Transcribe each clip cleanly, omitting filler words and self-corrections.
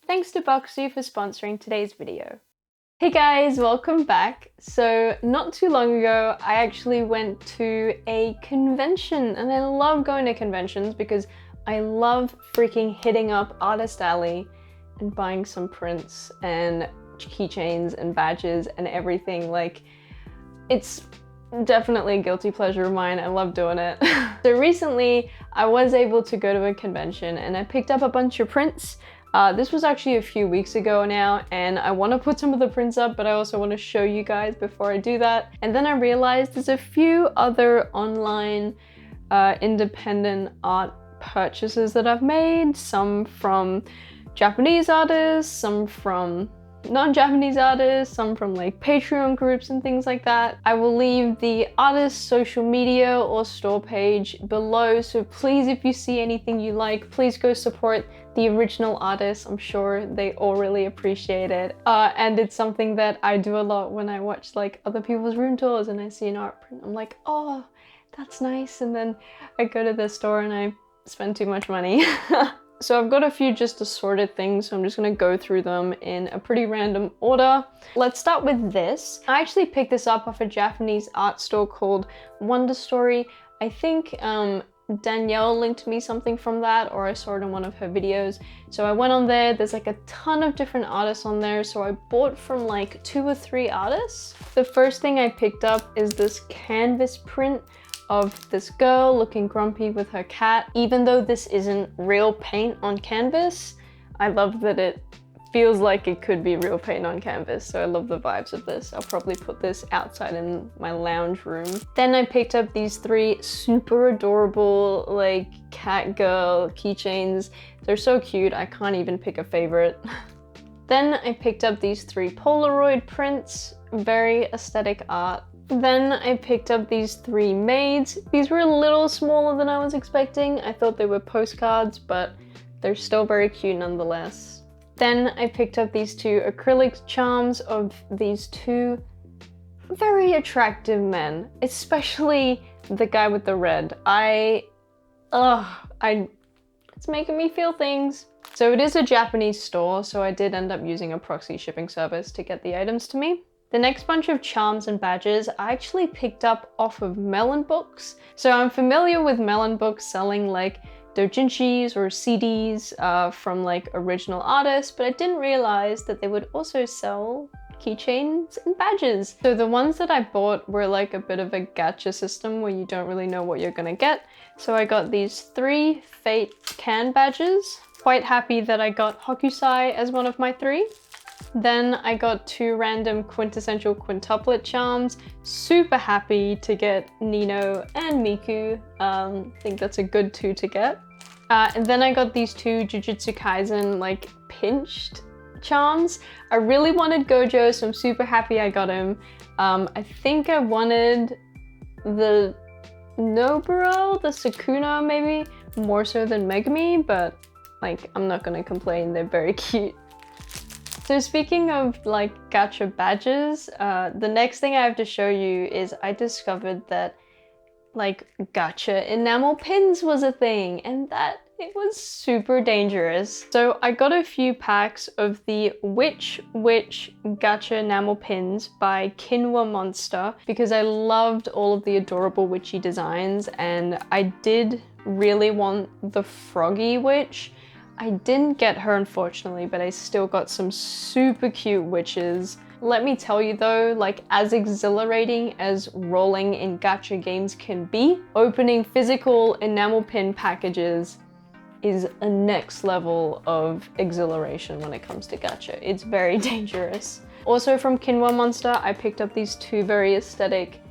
Thanks to Boxu for sponsoring today's video. Hey guys, welcome back. So not too long ago, I actually went to a convention, and I love going to conventions because I love freaking hitting up Artist Alley and buying some prints and keychains and badges and everything. Like, it's definitely a guilty pleasure of mine. I love doing it. So recently I was able to go to a convention and I picked up a bunch of prints. This was actually a few weeks ago now, and I want to put some of the prints up, but I also want to show you guys before I do that. And then I realized there's a few other online independent art purchases that I've made, some from Japanese artists, some from non-Japanese artists, some from like Patreon groups and things like that. I will leave the artist's social media or store page below, so please, if you see anything you like, please go support the original artists. I'm sure they all really appreciate it. And it's something that I do a lot when I watch like other people's room tours and I see an art print. I'm like, oh, that's nice. And then I go to the store and I spend too much money. So I've got a few just assorted things, so I'm just gonna go through them in a pretty random order. Let's start with this. I actually picked this up off a Japanese art store called Wonder Story. I think Danielle linked me something from that, or I saw it in one of her videos. So I went on there, there's like a ton of different artists on there, so I bought from like 2 or 3 artists. The first thing I picked up is this canvas print of this girl looking grumpy with her cat. Even though this isn't real paint on canvas, I love that it feels like it could be real paint on canvas, so I love the vibes of this. I'll probably put this outside in my lounge room. Then I picked up these 3 super adorable like cat girl keychains. They're so cute, I can't even pick a favorite. Then I picked up these 3 Polaroid prints, very aesthetic art. Then I picked up these 3 maids. These were a little smaller than I was expecting. I thought they were postcards, but they're still very cute nonetheless. Then I picked up these 2 acrylic charms of these 2 very attractive men, especially the guy with the red. It's making me feel things. So it is a Japanese store, so I did end up using a proxy shipping service to get the items to me. The next bunch of charms and badges I actually picked up off of Melonbooks. So I'm familiar with Melonbooks selling like doujinshis or CDs from like original artists, but I didn't realize that they would also sell keychains and badges. So the ones that I bought were like a bit of a gacha system where you don't really know what you're gonna get. So I got these 3 Fate can badges. Quite happy that I got Hokusai as one of my 3. Then I got 2 random quintessential quintuplet charms. Super happy to get Nino and Miku. I think that's a good 2 to get. And then I got these 2 Jujutsu Kaisen like pinched charms. I really wanted Gojo, so I'm super happy I got him. I think I wanted the Noburo, the Sukuna maybe, more so than Megumi, but like I'm not gonna complain, they're very cute. So speaking of like gacha badges, the next thing I have to show you is I discovered that like gacha enamel pins was a thing, and that it was super dangerous. So I got a few packs of the Witch gacha enamel pins by kinwamonster because I loved all of the adorable witchy designs, and I did really want the froggy witch. I didn't get her unfortunately, but I still got some super cute witches. Let me tell you though, like as exhilarating as rolling in gacha games can be, opening physical enamel pin packages is a next level of exhilaration when it comes to gacha. It's very dangerous. Also from kinwamonster, I picked up these 2 very aesthetic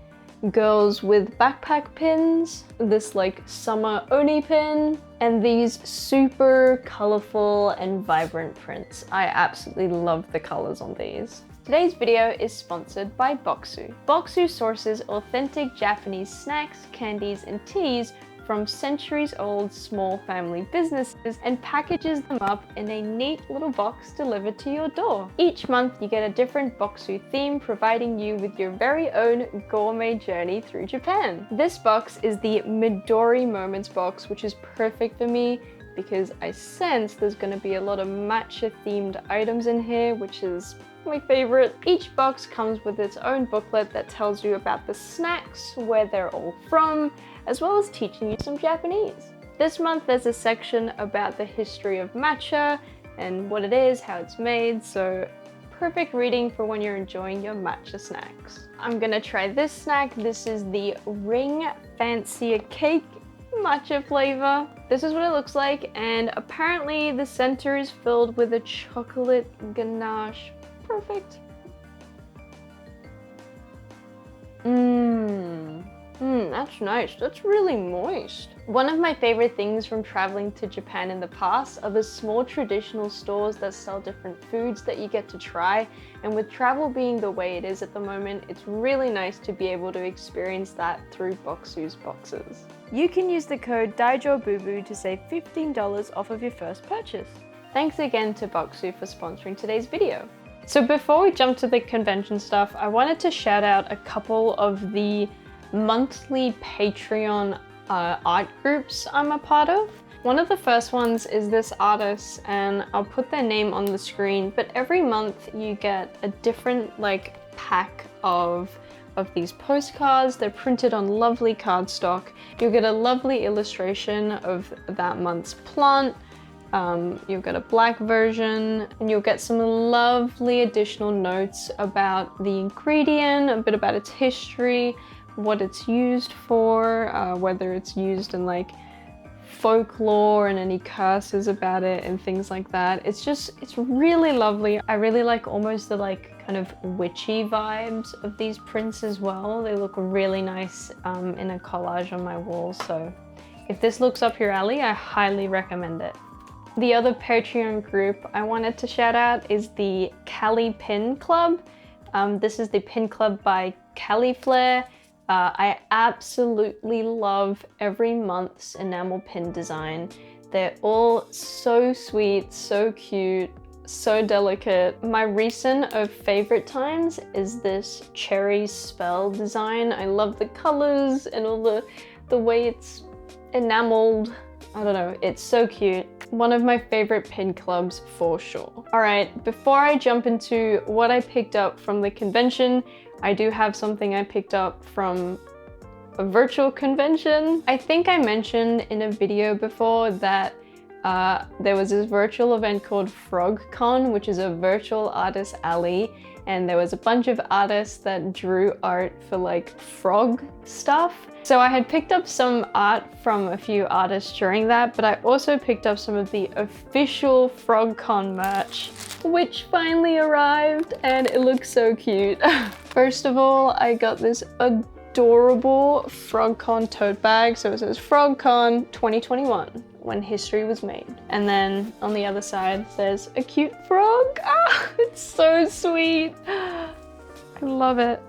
girls with backpack pins, this like summer oni pin, and these super colorful and vibrant prints. I absolutely love the colors on these. Today's video is sponsored by Boxu. Boxu sources authentic Japanese snacks, candies, and teas from centuries-old small family businesses and packages them up in a neat little box delivered to your door. Each month you get a different Boxu theme, providing you with your very own gourmet journey through Japan. This box is the Midori Moments box, which is perfect for me. because I sense there's going to be a lot of matcha themed items in here, which is my favorite. Each box comes with its own booklet that tells you about the snacks, where they're all from, as well as teaching you some Japanese. This month there's a section about the history of matcha and what it is, how it's made, so perfect reading for when you're enjoying your matcha snacks. I'm gonna try this snack. This is the Ring Fancier Cake matcha flavor. This is what it looks like, and apparently the center is filled with a chocolate ganache. Perfect. That's nice. That's really moist. One of my favorite things from traveling to Japan in the past are the small traditional stores that sell different foods that you get to try. And with travel being the way it is at the moment, it's really nice to be able to experience that through Boxu's boxes. You can use the code DaijoBubu to save $15 off of your first purchase. Thanks again to Boxu for sponsoring today's video. So before we jump to the convention stuff, I wanted to shout out a couple of the monthly Patreon art groups I'm a part of. One of the first ones is this artist, and I'll put their name on the screen, but every month you get a different pack of these postcards. They're printed on lovely cardstock. You'll get a lovely illustration of that month's plant. You'll get a black version, and you'll get some lovely additional notes about the ingredient, a bit about its history, what it's used for, whether it's used in folklore and any curses about it and things like that. It's really lovely. I really like almost the kind of witchy vibes of these prints as well. They look really nice in a collage on my wall. So if this looks up your alley, I highly recommend it. The other Patreon group I wanted to shout out is the Cali Pin Club. This is the pin club by califlair. I absolutely love every month's enamel pin design. They're all so sweet, so cute, so delicate. My recent of favorite times is this cherry spell design. I love the colors and all the way it's enameled. I don't know, it's so cute. One of my favorite pin clubs for sure. All right, before I jump into what I picked up from the convention, I do have something I picked up from a virtual convention. I think I mentioned in a video before that there was this virtual event called FrogCon, which is a virtual artist alley, and there was a bunch of artists that drew art for frog stuff. So I had picked up some art from a few artists during that, but I also picked up some of the official FrogCon merch, which finally arrived, and it looks so cute. First of all, I got this adorable FrogCon tote bag. So it says FrogCon 2021, when history was made. And then on the other side, there's a cute frog. Ah, it's so sweet. I love it.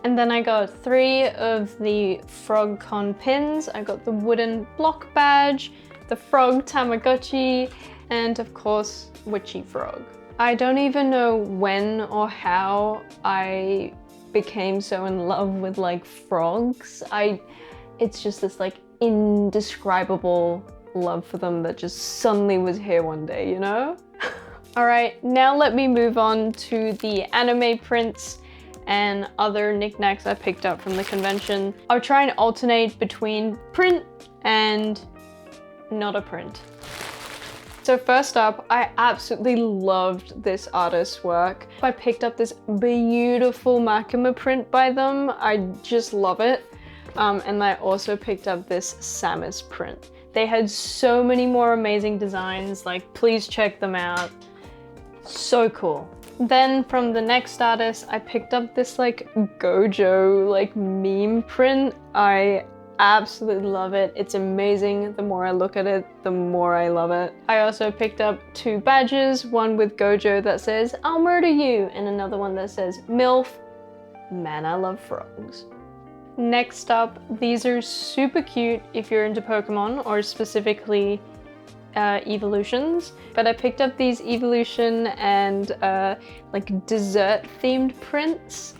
And then I got 3 of the FrogCon pins. I got the wooden block badge, the frog Tamagotchi, and of course, Witchy Frog. I don't even know when or how I became so in love with frogs. It's just this indescribable love for them that just suddenly was here one day, you know? All right, now let me move on to the anime prints and other knickknacks I picked up from the convention. I'll try and alternate between print and not a print. So first up, I absolutely loved this artist's work. I picked up this beautiful macrame print by them. I just love it. And I also picked up this Samus print. They had so many more amazing designs, please check them out. So cool. Then from the next artist, I picked up this Gojo meme print. I absolutely love it. It's amazing. The more I look at it, the more I love it. I also picked up 2 badges, one with Gojo that says, "I'll murder you," and another one that says, "MILF, man, I love frogs." Next up, these are super cute if you're into Pokemon, or specifically evolutions, but I picked up these evolution and dessert themed prints.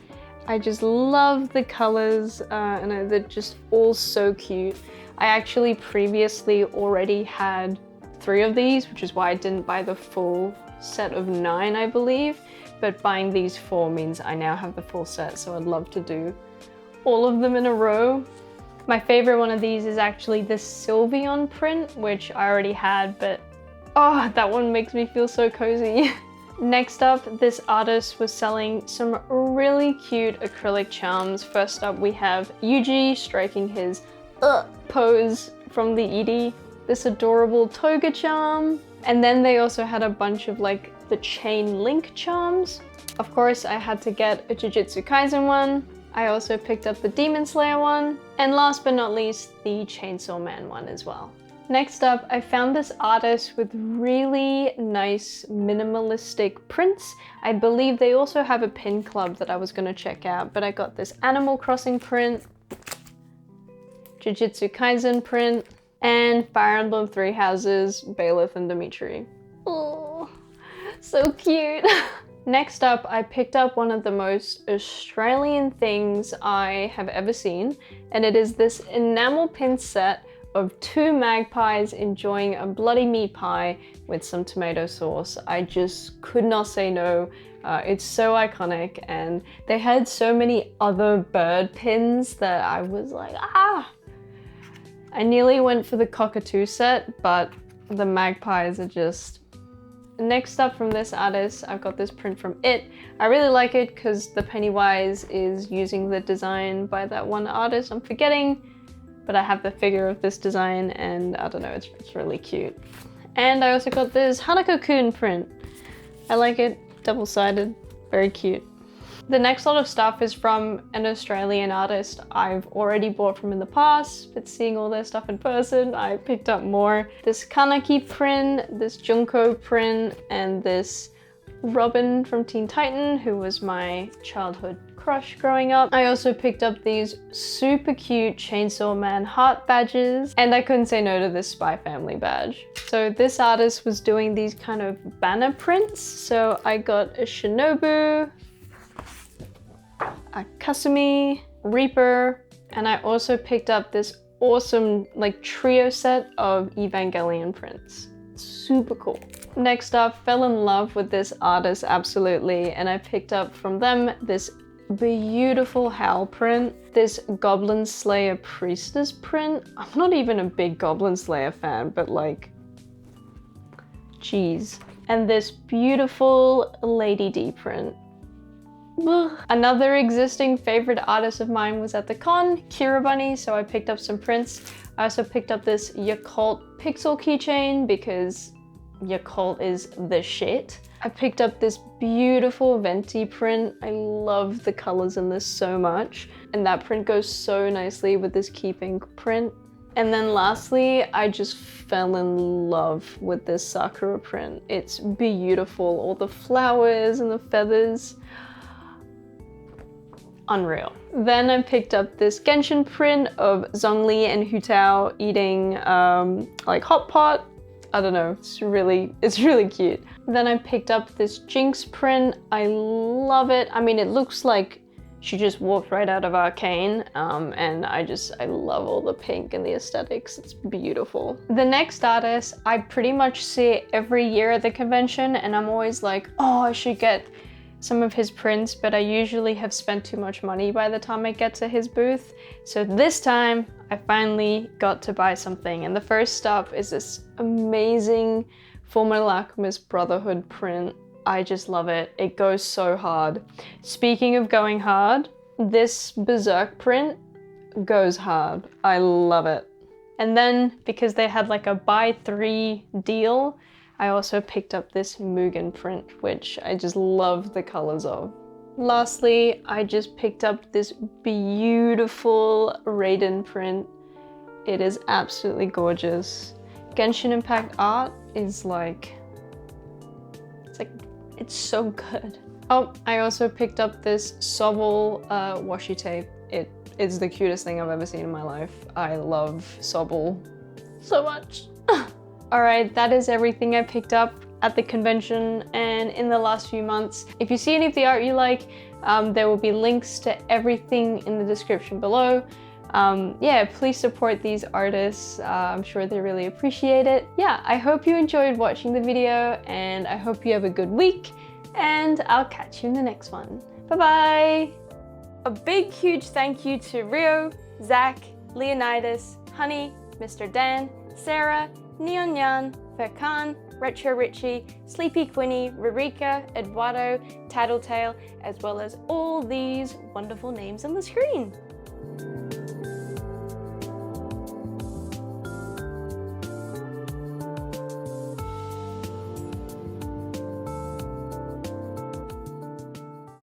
I just love the colors and they're just all so cute. I actually previously already had 3 of these, which is why I didn't buy the full set of 9, I believe. But buying these 4 means I now have the full set, so I'd love to do all of them in a row. My favorite one of these is actually the Sylveon print, which I already had, but oh, that one makes me feel so cozy. Next up, this artist was selling some really cute acrylic charms. First up, we have Yuji striking his pose from the Edie, this adorable toga charm. And then they also had a bunch of like the chain link charms. Of course, I had to get a Jujutsu Kaisen one. I also picked up the Demon Slayer one. And last but not least, the Chainsaw Man one as well. Next up, I found this artist with really nice minimalistic prints. I believe they also have a pin club that I was gonna check out, but I got this Animal Crossing print, Jujutsu Kaisen print, and Fire Emblem Three Houses, Bailiff and Dimitri. Oh, so cute. Next up, I picked up one of the most Australian things I have ever seen, and it is this enamel pin set of 2 magpies enjoying a bloody meat pie with some tomato sauce. I just could not say no. It's so iconic, and they had so many other bird pins that I was like, ah! I nearly went for the cockatoo set, but the magpies are just... Next up from this artist, I've got this print from It. I really like it because the Pennywise is using the design by that one artist I'm forgetting, but I have the figure of this design and I don't know, it's really cute. And I also got this Hanako-kun print. I like it, double-sided, very cute. The next lot of stuff is from an Australian artist I've already bought from in the past, but seeing all their stuff in person, I picked up more. This Kaneki print, this Junko print, and this Robin from Teen Titan, who was my childhood crush growing up. I also picked up these super cute Chainsaw Man heart badges, and I couldn't say no to this Spy Family badge. So this artist was doing these kind of banner prints, so I got a Shinobu, a Kasumi, Reaper, and I also picked up this awesome like trio set of Evangelion prints. Super cool. Next up, fell in love with this artist absolutely, and I picked up from them this beautiful Howl print, this Goblin Slayer Priestess print. I'm not even a big Goblin Slayer fan, but like, geez. And this beautiful Lady D print. Another existing favorite artist of mine was at the con, Kirabunni, so I picked up some prints. I also picked up this Yakult pixel keychain because Yakult is the shit. I picked up this beautiful Venti print. I love the colors in this so much. And that print goes so nicely with this Keeping print. And then lastly, I just fell in love with this Sakura print. It's beautiful, all the flowers and the feathers. Unreal. Then I picked up this Genshin print of Zhongli and Hu Tao eating like hot pot. I don't know, it's really cute. Then I picked up this Jinx print. I love it. I mean, it looks like she just walked right out of Arcane, and I love all the pink and the aesthetics. It's beautiful. The next artist I pretty much see every year at the convention, and I'm always like, oh, I should get some of his prints, but I usually have spent too much money by the time I get to his booth. So this time I finally got to buy something, and the first stop is this amazing Fullmetal Alchemist Brotherhood print. I just love it. It goes so hard. Speaking of going hard, this Berserk print goes hard. I love it. And then because they had like a buy 3 deal, I also picked up this Mugen print, which I just love the colors of. Lastly, I just picked up this beautiful Raiden print. It is absolutely gorgeous. Genshin Impact art is like, it's so good. Oh, I also picked up this Sobble washi tape. It is the cutest thing I've ever seen in my life. I love Sobble so much. Alright, that is everything I picked up at the convention and in the last few months. If you see any of the art you like, there will be links to everything in the description below. Yeah, please support these artists. I'm sure they really appreciate it. Yeah, I hope you enjoyed watching the video, and I hope you have a good week, and I'll catch you in the next one. Bye-bye! A big, huge thank you to Rio, Zach, Leonidas, Honey, Mr. Dan, Sarah, Neon Yan, Verkan, Retro Richie, Sleepy Quinny, Rurika, Eduardo, Tattletale, as well as all these wonderful names on the screen.